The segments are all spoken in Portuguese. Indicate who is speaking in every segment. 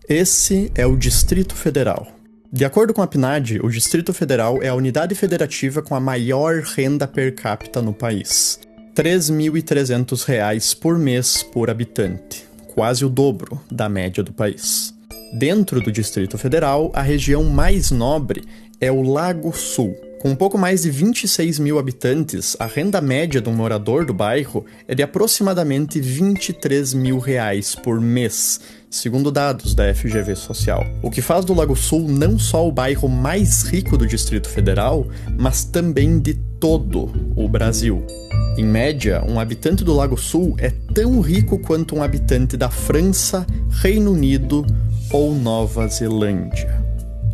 Speaker 1: Esse é o Distrito Federal. De acordo com a PNAD, o Distrito Federal é a unidade federativa com a maior renda per capita no país. R$ 3.300 por mês por habitante, quase o dobro da média do país. Dentro do Distrito Federal, a região mais nobre é o Lago Sul. Com um pouco mais de 26 mil habitantes, a renda média de um morador do bairro é de aproximadamente R$ 23 mil por mês, segundo dados da FGV Social. O que faz do Lago Sul não só o bairro mais rico do Distrito Federal, mas também de todo o Brasil. Em média, um habitante do Lago Sul é tão rico quanto um habitante da França, Reino Unido ou Nova Zelândia.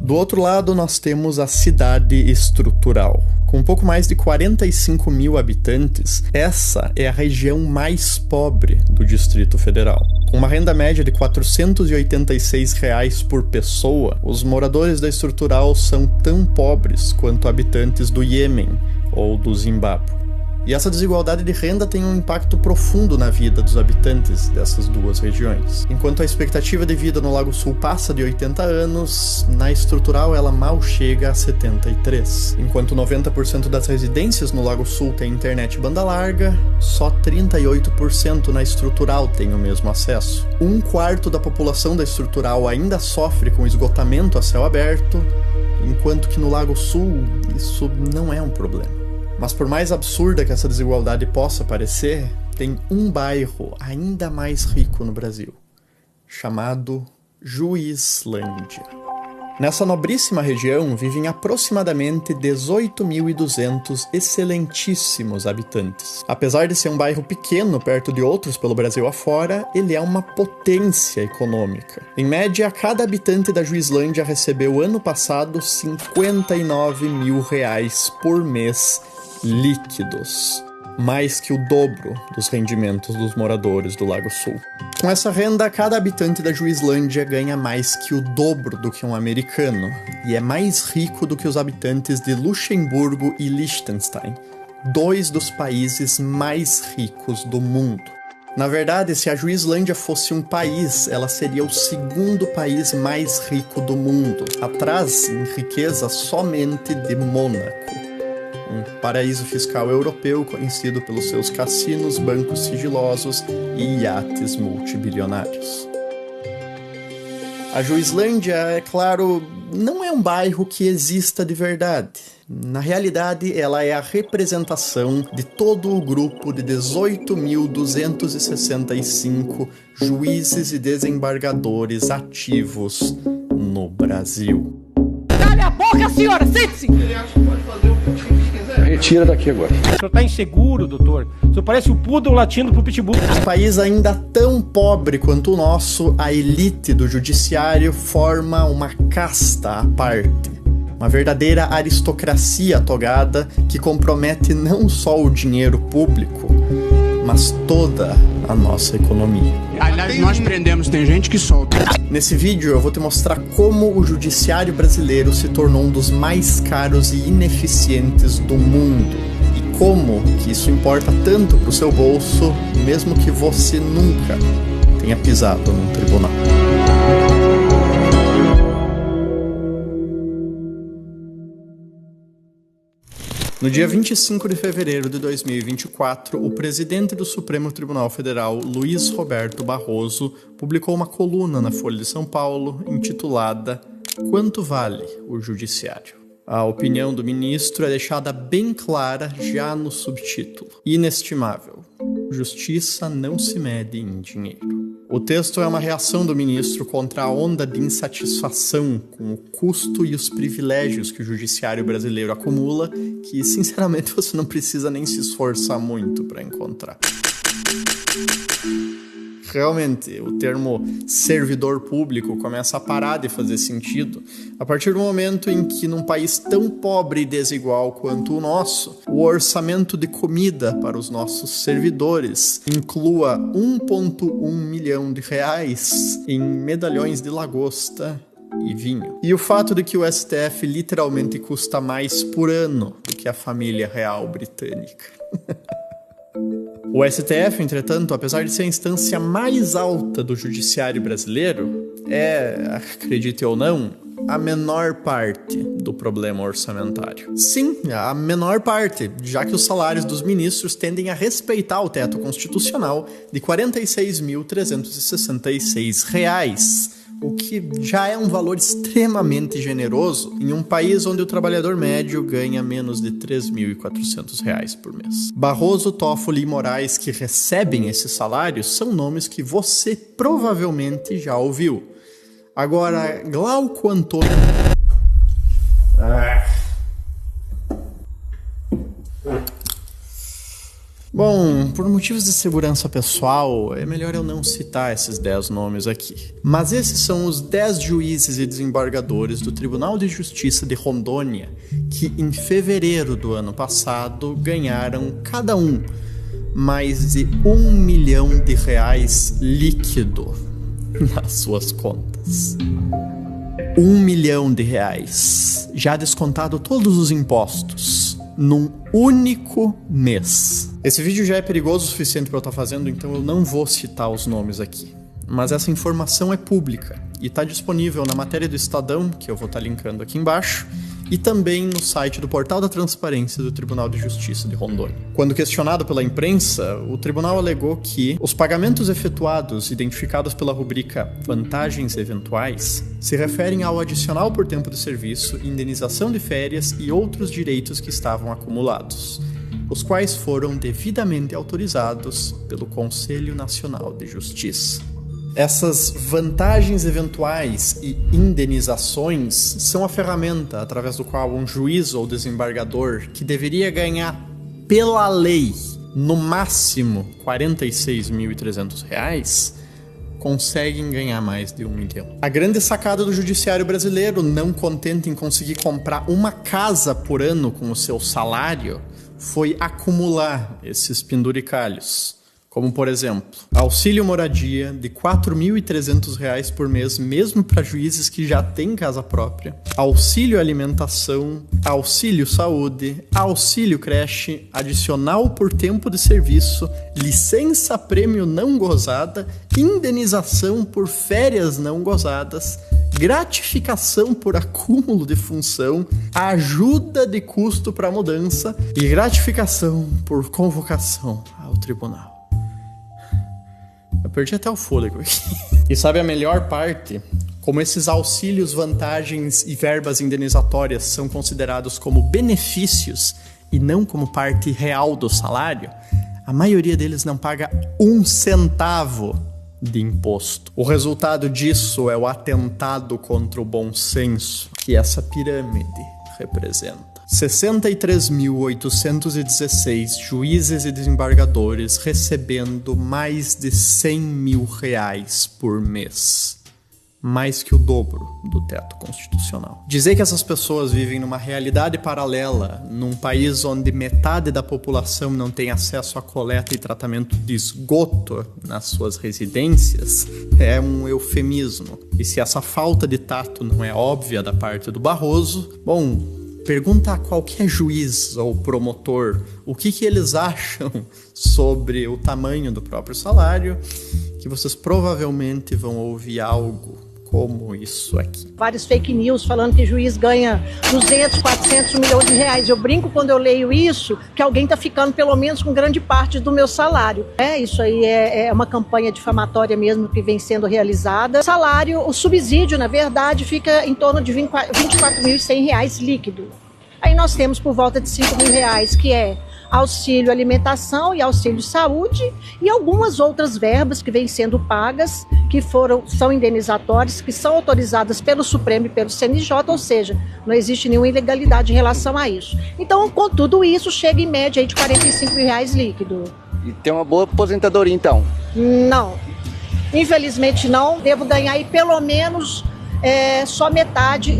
Speaker 1: Do outro lado, nós temos a cidade estrutural. Com um pouco mais de 45 mil habitantes, essa é a região mais pobre do Distrito Federal. Com uma renda média de R$ 486 por pessoa, os moradores da estrutural são tão pobres quanto habitantes do Iêmen ou do Zimbábue. E essa desigualdade de renda tem um impacto profundo na vida dos habitantes dessas duas regiões. Enquanto a expectativa de vida no Lago Sul passa de 80 anos, na estrutural ela mal chega a 73. Enquanto 90% das residências no Lago Sul têm internet banda larga, só 38% na estrutural tem o mesmo acesso. Um quarto da população da estrutural ainda sofre com esgotamento a céu aberto, enquanto que no Lago Sul isso não é um problema. Mas por mais absurda que essa desigualdade possa parecer, tem um bairro ainda mais rico no Brasil, chamado Juizlândia. Nessa nobríssima região vivem aproximadamente 18.200 excelentíssimos habitantes. Apesar de ser um bairro pequeno perto de outros pelo Brasil afora, ele é uma potência econômica. Em média, cada habitante da Juizlândia recebeu ano passado R$ 59 mil por mês líquidos, mais que o dobro dos rendimentos dos moradores do Lago Sul. Com essa renda, cada habitante da Juizlândia ganha mais que o dobro do que um americano, e é mais rico do que os habitantes de Luxemburgo e Liechtenstein, dois dos países mais ricos do mundo. Na verdade, se a Juizlândia fosse um país, ela seria o segundo país mais rico do mundo, atrás em riqueza somente de Mônaco, um paraíso fiscal europeu conhecido pelos seus cassinos, bancos sigilosos e iates multibilionários. A Juizlândia, é claro, não é um bairro que exista de verdade. Na realidade, ela é a representação de todo o grupo de 18.265 juízes e desembargadores ativos no Brasil.
Speaker 2: Cale a boca, senhora! Sente-se!
Speaker 3: Retira daqui agora.
Speaker 2: O senhor tá inseguro, doutor. O senhor parece o poodle latindo pro pitbull.
Speaker 1: Um país ainda tão pobre quanto o nosso, a elite do judiciário forma uma casta à parte. Uma verdadeira aristocracia togada que compromete não só o dinheiro público, mas toda a nossa economia.
Speaker 4: Aliás, nós prendemos, tem gente que solta.
Speaker 1: Nesse vídeo eu vou te mostrar como o judiciário brasileiro se tornou um dos mais caros e ineficientes do mundo. E como que isso importa tanto pro seu bolso, mesmo que você nunca tenha pisado num tribunal. No dia 25 de fevereiro de 2024, o presidente do Supremo Tribunal Federal, Luiz Roberto Barroso, publicou uma coluna na Folha de São Paulo intitulada "Quanto vale o Judiciário?". A opinião do ministro é deixada bem clara já no subtítulo: inestimável. Justiça não se mede em dinheiro. O texto é uma reação do ministro contra a onda de insatisfação com o custo e os privilégios que o judiciário brasileiro acumula, que, sinceramente, você não precisa nem se esforçar muito para encontrar. Realmente, o termo servidor público começa a parar de fazer sentido a partir do momento em que, num país tão pobre e desigual quanto o nosso, o orçamento de comida para os nossos servidores inclua 1,1 milhão de reais em medalhões de lagosta e vinho. E o fato de que o STF literalmente custa mais por ano do que a família real britânica. O STF, entretanto, apesar de ser a instância mais alta do judiciário brasileiro, acredite ou não, a menor parte do problema orçamentário. Sim, a menor parte, já que os salários dos ministros tendem a respeitar o teto constitucional de R$ 46.366, o que já é um valor extremamente generoso em um país onde o trabalhador médio ganha menos de R$ 3.400 por mês. Barroso, Toffoli e Moraes, que recebem esses salários, são nomes que você provavelmente já ouviu. Agora, Glauco Antônio... Bom, por motivos de segurança pessoal, é melhor eu não citar esses 10 nomes aqui. Mas esses são os 10 juízes e desembargadores do Tribunal de Justiça de Rondônia que, em fevereiro do ano passado, ganharam cada um mais de R$ 1 milhão líquido nas suas contas. R$ 1 milhão, já descontado todos os impostos, num único mês. Esse vídeo já é perigoso o suficiente para eu estar fazendo, então eu não vou citar os nomes aqui. Mas essa informação é pública e está disponível na matéria do Estadão, que eu vou estar linkando aqui embaixo, e também no site do Portal da Transparência do Tribunal de Justiça de Rondônia. Quando questionado pela imprensa, o tribunal alegou que os pagamentos efetuados, identificados pela rubrica Vantagens Eventuais, se referem ao adicional por tempo de serviço, indenização de férias e outros direitos que estavam acumulados, os quais foram devidamente autorizados pelo Conselho Nacional de Justiça. Essas vantagens eventuais e indenizações são a ferramenta através do qual um juiz ou desembargador, que deveria ganhar pela lei no máximo R$ 46.300, conseguem ganhar mais de 1 milhão. A grande sacada do judiciário brasileiro, não contente em conseguir comprar uma casa por ano com o seu salário, foi acumular esses penduricalhos. Como, por exemplo, auxílio moradia de R$ 4.300 por mês, mesmo para juízes que já têm casa própria, auxílio alimentação, auxílio saúde, auxílio creche, adicional por tempo de serviço, licença prêmio não gozada, indenização por férias não gozadas, gratificação por acúmulo de função, ajuda de custo para mudança e gratificação por convocação ao tribunal. Eu perdi até o fôlego aqui. E sabe a melhor parte? Como esses auxílios, vantagens e verbas indenizatórias são considerados como benefícios e não como parte real do salário, a maioria deles não paga 1 centavo de imposto. O resultado disso é o atentado contra o bom senso que essa pirâmide representa. 63.816 juízes e desembargadores recebendo mais de R$ 100 mil por mês. Mais que o dobro do teto constitucional. Dizer que essas pessoas vivem numa realidade paralela, num país onde metade da população não tem acesso a coleta e tratamento de esgoto nas suas residências, é um eufemismo. E se essa falta de tato não é óbvia da parte do Barroso, bom, pergunta a qualquer juiz ou promotor o que eles acham sobre o tamanho do próprio salário, que vocês provavelmente vão ouvir algo como isso aqui.
Speaker 3: Vários fake news falando que juiz ganha 200, 400 milhões de reais. Eu brinco quando eu leio isso, que alguém está ficando pelo menos com grande parte do meu salário. Isso aí é uma campanha difamatória mesmo que vem sendo realizada. Salário, o subsídio, na verdade, fica em torno de R$ 24.100 líquido. Aí nós temos por volta de R$ 5 mil, que é auxílio alimentação e auxílio saúde, e algumas outras verbas que vêm sendo pagas, que são indenizatórias, que são autorizadas pelo Supremo e pelo CNJ, ou seja, não existe nenhuma ilegalidade em relação a isso. Então, com tudo isso, chega em média aí de R$ 45 mil líquido.
Speaker 5: E tem uma boa aposentadoria, então?
Speaker 3: Não, infelizmente não. Devo ganhar aí pelo menos só metade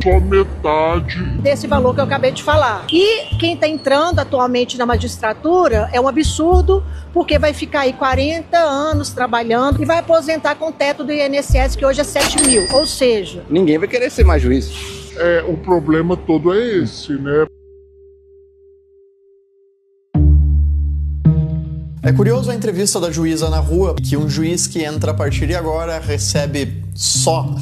Speaker 3: desse valor que eu acabei de falar. E quem está entrando atualmente na magistratura é um absurdo, porque vai ficar aí 40 anos trabalhando e vai aposentar com o teto do INSS, que hoje é 7 mil. Ou seja,
Speaker 5: ninguém vai querer ser mais juiz.
Speaker 6: O problema todo é esse, né?
Speaker 1: É curioso a entrevista da juíza na rua, que um juiz que entra a partir de agora recebe só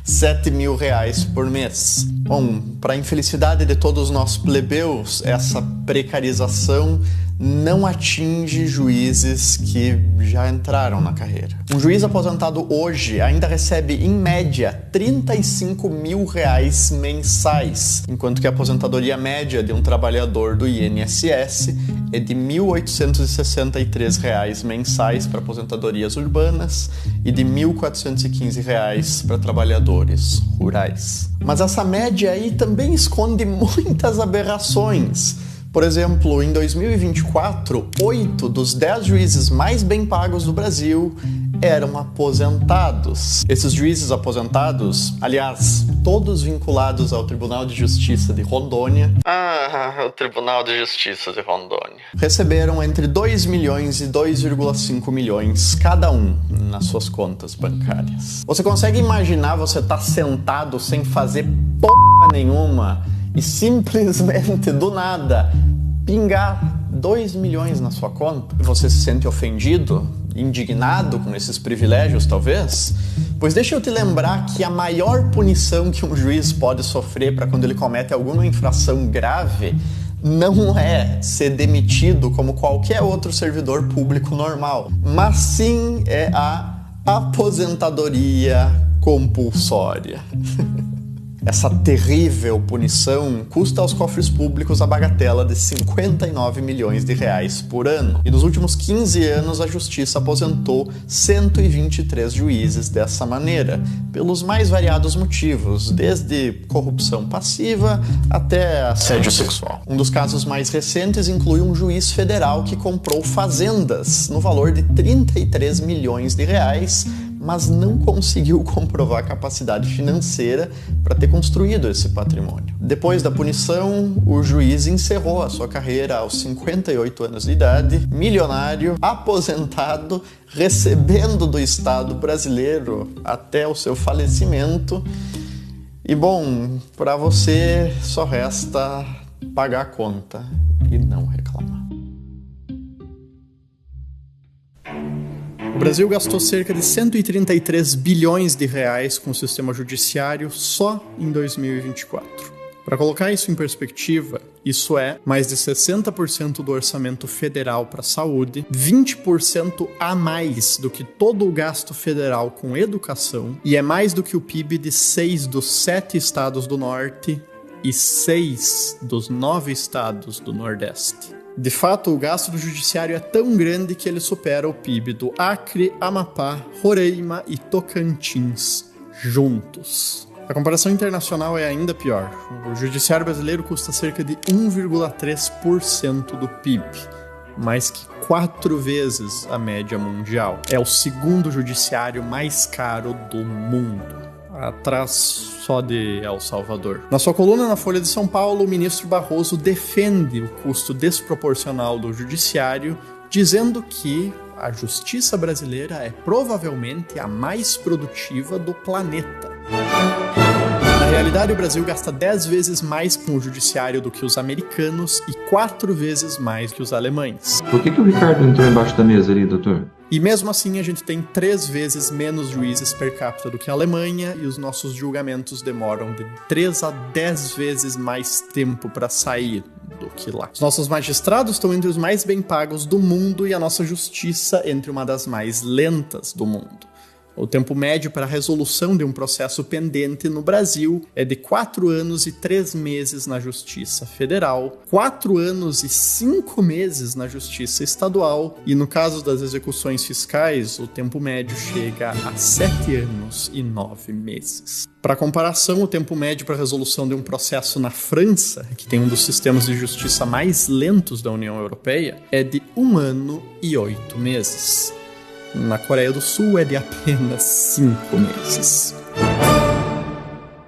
Speaker 1: 7 mil reais por mês. Bom, para a infelicidade de todos nós plebeus, essa precarização não atinge juízes que já entraram na carreira. Um juiz aposentado hoje ainda recebe, em média, 35 mil reais mensais, enquanto que a aposentadoria média de um trabalhador do INSS é de R$ 1.863 reais mensais para aposentadorias urbanas e de R$ 1.415 reais para trabalhadores rurais. Mas essa média aí também esconde muitas aberrações. Por exemplo, em 2024, 8 dos 10 juízes mais bem pagos do Brasil eram aposentados. Esses juízes aposentados, aliás, todos vinculados ao Tribunal de Justiça de Rondônia, o Tribunal de Justiça de Rondônia, receberam entre 2 milhões e 2,5 milhões cada um nas suas contas bancárias. Você consegue imaginar você estar sentado sem fazer porra nenhuma e simplesmente, do nada, pingar 2 milhões na sua conta? Você se sente ofendido, indignado com esses privilégios, talvez? Pois deixa eu te lembrar que a maior punição que um juiz pode sofrer para quando ele comete alguma infração grave não é ser demitido como qualquer outro servidor público normal, mas sim é a aposentadoria compulsória. Essa terrível punição custa aos cofres públicos a bagatela de 59 milhões de reais por ano. E nos últimos 15 anos a Justiça aposentou 123 juízes dessa maneira, pelos mais variados motivos, desde corrupção passiva até assédio sexual. Um dos casos mais recentes inclui um juiz federal que comprou fazendas no valor de 33 milhões de reais, mas não conseguiu comprovar a capacidade financeira para ter construído esse patrimônio. Depois da punição, o juiz encerrou a sua carreira aos 58 anos de idade, milionário, aposentado, recebendo do Estado brasileiro até o seu falecimento. E bom, para você só resta pagar a conta e não reclamar. O Brasil gastou cerca de 133 bilhões de reais com o sistema judiciário só em 2024. Para colocar isso em perspectiva, isso é mais de 60% do orçamento federal para a saúde, 20% a mais do que todo o gasto federal com educação e é mais do que o PIB de 6 dos 7 estados do Norte e 6 dos 9 estados do Nordeste. De fato, o gasto do judiciário é tão grande que ele supera o PIB do Acre, Amapá, Roraima e Tocantins juntos. A comparação internacional é ainda pior. O judiciário brasileiro custa cerca de 1,3% do PIB, mais que 4 vezes a média mundial. É o segundo judiciário mais caro do mundo, atrás só de El Salvador. Na sua coluna na Folha de São Paulo, o ministro Barroso defende o custo desproporcional do judiciário, dizendo que a justiça brasileira é provavelmente a mais produtiva do planeta. Na realidade, o Brasil gasta 10 vezes mais com o judiciário do que os americanos e 4 vezes mais que os alemães.
Speaker 7: Por que o Ricardo entrou embaixo da mesa ali, doutor?
Speaker 1: E mesmo assim, a gente tem 3 vezes menos juízes per capita do que a Alemanha e os nossos julgamentos demoram de 3 a 10 vezes mais tempo para sair do que lá. Os nossos magistrados estão entre os mais bem pagos do mundo e a nossa justiça entre uma das mais lentas do mundo. O tempo médio para a resolução de um processo pendente no Brasil é de 4 anos e 3 meses na Justiça Federal, 4 anos e 5 meses na Justiça Estadual e, no caso das execuções fiscais, o tempo médio chega a 7 anos e 9 meses. Para comparação, o tempo médio para a resolução de um processo na França, que tem um dos sistemas de justiça mais lentos da União Europeia, é de 1 ano e 8 meses. Na Coreia do Sul é de apenas 5 meses.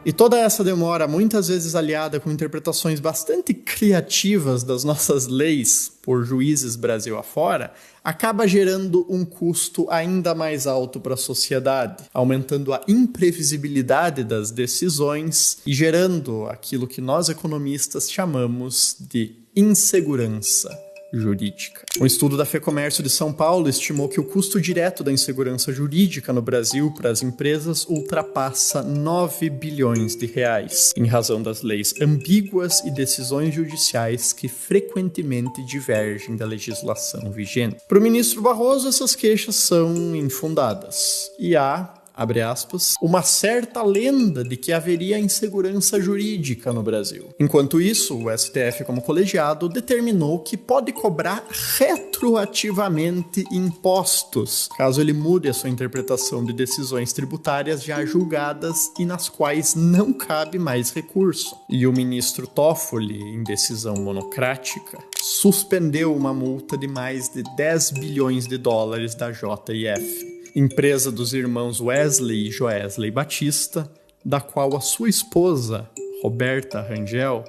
Speaker 1: E toda essa demora, muitas vezes aliada com interpretações bastante criativas das nossas leis por juízes Brasil afora, acaba gerando um custo ainda mais alto para a sociedade, aumentando a imprevisibilidade das decisões e gerando aquilo que nós economistas chamamos de insegurança jurídica. Um estudo da FEComércio de São Paulo estimou que o custo direto da insegurança jurídica no Brasil para as empresas ultrapassa 9 bilhões de reais, em razão das leis ambíguas e decisões judiciais que frequentemente divergem da legislação vigente. Para o ministro Barroso, essas queixas são infundadas. E há, abre aspas, uma certa lenda de que haveria insegurança jurídica no Brasil. Enquanto isso, o STF, como colegiado, determinou que pode cobrar retroativamente impostos, caso ele mude a sua interpretação de decisões tributárias já julgadas e nas quais não cabe mais recurso. E o ministro Toffoli, em decisão monocrática, suspendeu uma multa de mais de 10 bilhões de dólares da JF, empresa dos irmãos Wesley e Joesley Batista, da qual a sua esposa, Roberta Rangel,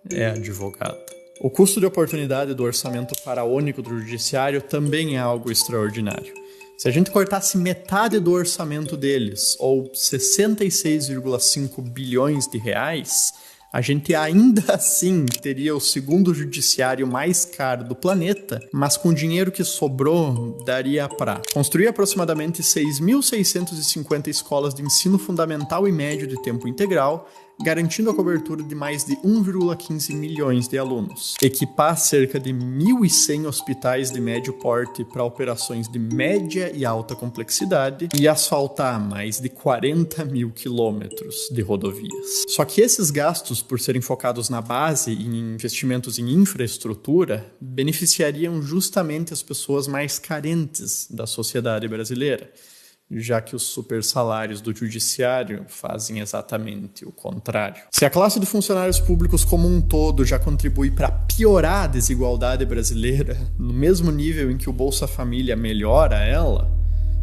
Speaker 1: é advogada. O custo de oportunidade do orçamento faraônico do judiciário também é algo extraordinário. Se a gente cortasse metade do orçamento deles, ou 66,5 bilhões de reais, a gente ainda assim teria o segundo judiciário mais caro do planeta, mas com o dinheiro que sobrou, daria para construir aproximadamente 6.650 escolas de ensino fundamental e médio de tempo integral, garantindo a cobertura de mais de 1,15 milhões de alunos. Equipar cerca de 1.100 hospitais de médio porte para operações de média e alta complexidade e asfaltar mais de 40 mil quilômetros de rodovias. Só que esses gastos, por serem focados na base e em investimentos em infraestrutura, beneficiariam justamente as pessoas mais carentes da sociedade brasileira, já que os super salários do judiciário fazem exatamente o contrário. Se a classe de funcionários públicos como um todo já contribui para piorar a desigualdade brasileira, no mesmo nível em que o Bolsa Família melhora ela,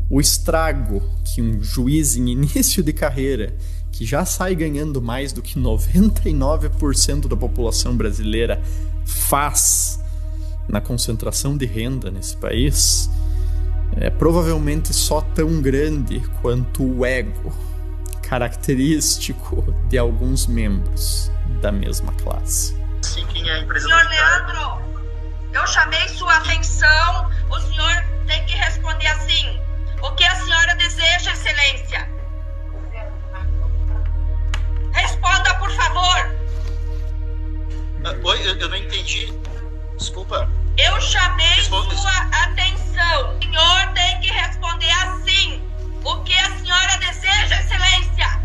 Speaker 1: o estrago que um juiz em início de carreira, que já sai ganhando mais do que 99% da população brasileira, faz na concentração de renda nesse país, é provavelmente só tão grande quanto o ego característico de alguns membros da mesma classe.
Speaker 8: Sim, quem é a empresa?
Speaker 9: Senhor Leandro, eu chamei sua atenção, o senhor tem que responder assim: o que a senhora deseja, excelência? Responda, por favor.
Speaker 8: Oi, eu não entendi. Desculpa.
Speaker 9: Eu chamei sua atenção. O senhor tem que responder assim: o que a senhora deseja, excelência?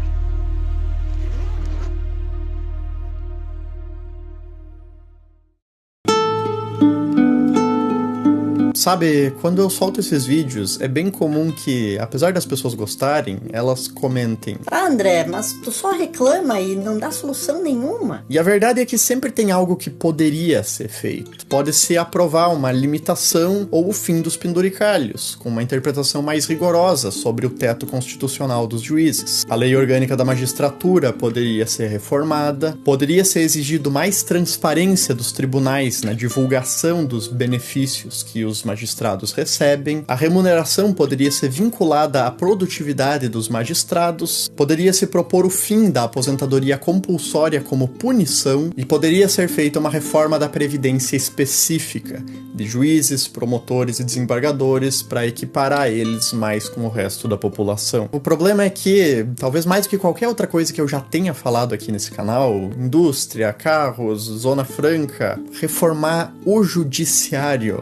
Speaker 1: Sabe, quando eu solto esses vídeos, é bem comum que, apesar das pessoas gostarem, elas comentem:
Speaker 10: "Ah, André, mas tu só reclama e não dá solução nenhuma."
Speaker 1: E a verdade é que sempre tem algo que poderia ser feito. Pode ser aprovar uma limitação ou o fim dos penduricalhos, com uma interpretação mais rigorosa sobre o teto constitucional dos juízes. A lei orgânica da magistratura poderia ser reformada, poderia ser exigido mais transparência dos tribunais na divulgação dos benefícios que os magistrados recebem, a remuneração poderia ser vinculada à produtividade dos magistrados, poderia se propor o fim da aposentadoria compulsória como punição e poderia ser feita uma reforma da previdência específica de juízes, promotores e desembargadores para equiparar eles mais com o resto da população. O problema é que, talvez mais do que qualquer outra coisa que eu já tenha falado aqui nesse canal, indústria, carros, zona franca, reformar o judiciário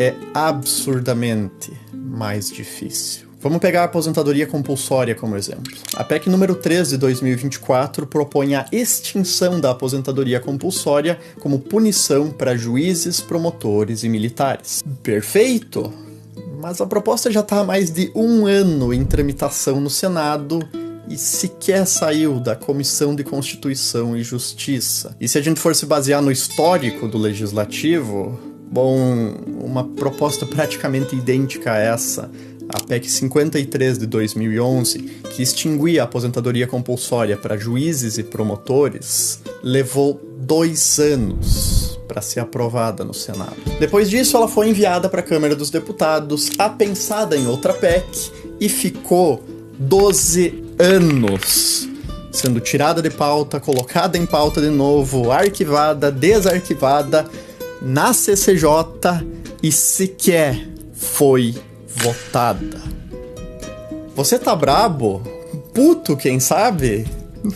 Speaker 1: é absurdamente mais difícil. Vamos pegar a aposentadoria compulsória como exemplo. A PEC número 3 de 2024 propõe a extinção da aposentadoria compulsória como punição para juízes, promotores e militares. Perfeito! Mas a proposta já está há mais de 1 ano em tramitação no Senado e sequer saiu da Comissão de Constituição e Justiça. E se a gente for se basear no histórico do Legislativo, bom, uma proposta praticamente idêntica a essa, a PEC 53 de 2011, que extinguia a aposentadoria compulsória para juízes e promotores, levou 2 anos para ser aprovada no Senado. Depois disso, ela foi enviada para a Câmara dos Deputados, apensada em outra PEC, e ficou 12 anos sendo tirada de pauta, colocada em pauta de novo, arquivada, desarquivada, na CCJ e sequer foi votada. Você tá brabo? Puto, quem sabe?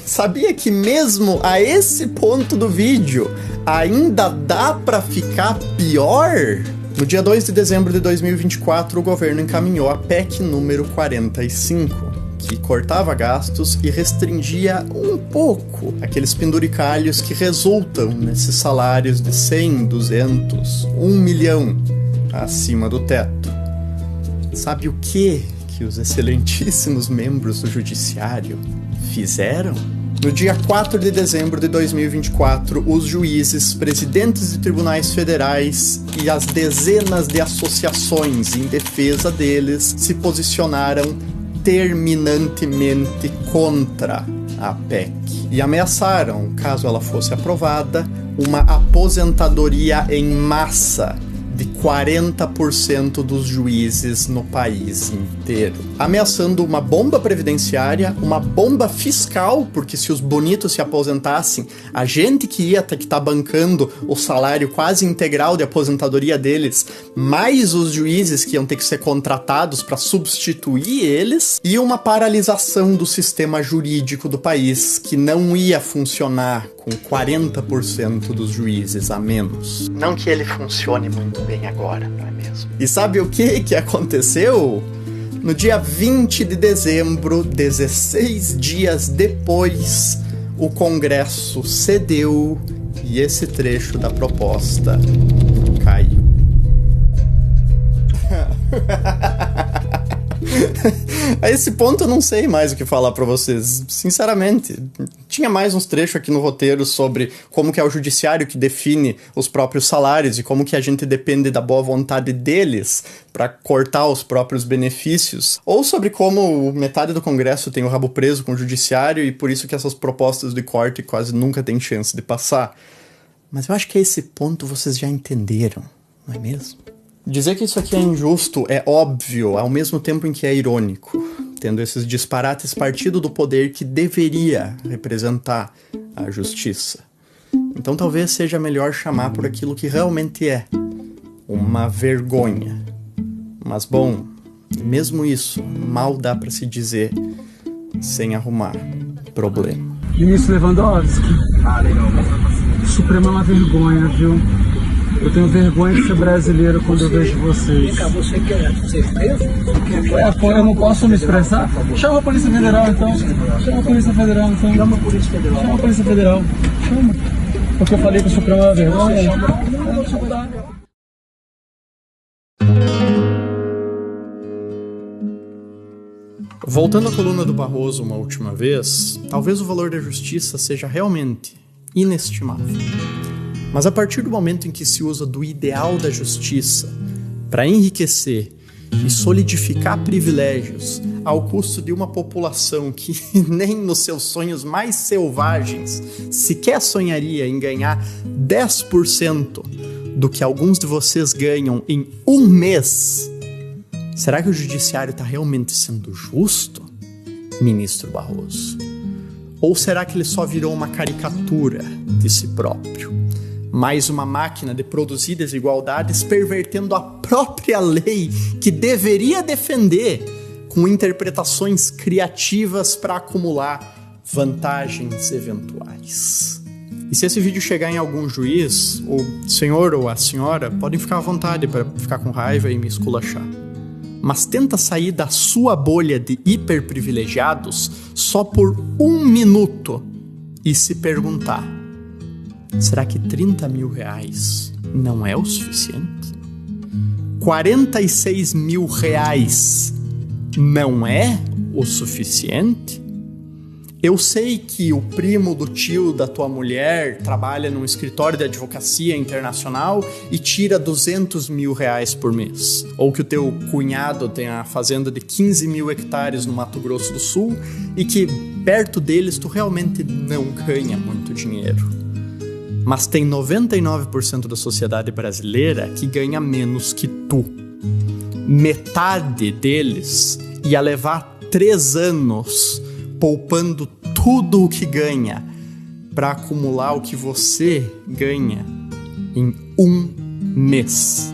Speaker 1: Sabia que mesmo a esse ponto do vídeo ainda dá pra ficar pior? No dia 2 de dezembro de 2024, o governo encaminhou a PEC número 45, que cortava gastos e restringia um pouco aqueles penduricalhos que resultam nesses salários de 100, 200, 1 milhão acima do teto. Sabe o que os excelentíssimos membros do judiciário fizeram? No dia 4 de dezembro de 2024, os juízes, presidentes de tribunais federais e as dezenas de associações em defesa deles se posicionaram terminantemente contra a PEC e ameaçaram, caso ela fosse aprovada, uma aposentadoria em massa de 40% dos juízes no país inteiro, ameaçando uma bomba previdenciária, uma bomba fiscal, porque se os bonitos se aposentassem, a gente que ia ter que estar bancando o salário quase integral de aposentadoria deles, mais os juízes que iam ter que ser contratados para substituir eles, e uma paralisação do sistema jurídico do país, que não ia funcionar com 40% dos juízes a menos. Não que ele funcione muito bem agora, não é mesmo? E sabe o que aconteceu? No dia 20 de dezembro, 16 dias depois, o Congresso cedeu e esse trecho da proposta caiu. A esse ponto eu não sei mais o que falar pra vocês, sinceramente. Tinha mais uns trechos aqui no roteiro sobre como que é o judiciário que define os próprios salários e como que a gente depende da boa vontade deles pra cortar os próprios benefícios, ou sobre como metade do Congresso tem o rabo preso com o judiciário e por isso que essas propostas de corte quase nunca têm chance de passar. Mas eu acho que a esse ponto vocês já entenderam, não é mesmo? Dizer que isso aqui é injusto é óbvio, ao mesmo tempo em que é irônico, tendo esses disparates partido do poder que deveria representar a justiça. Então talvez seja melhor chamar por aquilo que realmente é, uma vergonha. Mas bom, mesmo isso, mal dá pra se dizer sem arrumar problema.
Speaker 11: Ministro Lewandowski, o Supremo é uma vergonha, viu? Eu tenho vergonha de ser brasileiro quando eu vejo vocês.
Speaker 12: Você quer ser preso?
Speaker 11: Eu não posso me expressar? Chama a Polícia Federal, então. Chama a Polícia Federal, então.
Speaker 12: Chama a Polícia Federal.
Speaker 11: Chama a Polícia Federal. Chama. Porque eu falei que o Supremo é uma vergonha.
Speaker 1: Voltando à coluna do Barroso uma última vez, talvez o valor da justiça seja realmente inestimável. Mas a partir do momento em que se usa do ideal da justiça para enriquecer e solidificar privilégios ao custo de uma população que nem nos seus sonhos mais selvagens sequer sonharia em ganhar 10% do que alguns de vocês ganham em um mês, será que o judiciário está realmente sendo justo, ministro Barroso? Ou será que ele só virou uma caricatura de si próprio? Mais uma máquina de produzir desigualdades, pervertendo a própria lei que deveria defender, com interpretações criativas para acumular vantagens eventuais. E se esse vídeo chegar em algum juiz, o senhor ou a senhora podem ficar à vontade para ficar com raiva e me esculachar. Mas tenta sair da sua bolha de hiperprivilegiados só por 1 minuto e se perguntar: será que 30 mil reais não é o suficiente? 46 mil reais não é o suficiente? Eu sei que o primo do tio da tua mulher trabalha num escritório de advocacia internacional e tira 200 mil reais por mês. Ou que o teu cunhado tem a fazenda de 15 mil hectares no Mato Grosso do Sul e que perto deles tu realmente não ganha muito dinheiro. Mas tem 99% da sociedade brasileira que ganha menos que tu. Metade deles ia levar 3 anos poupando tudo o que ganha para acumular o que você ganha em um mês.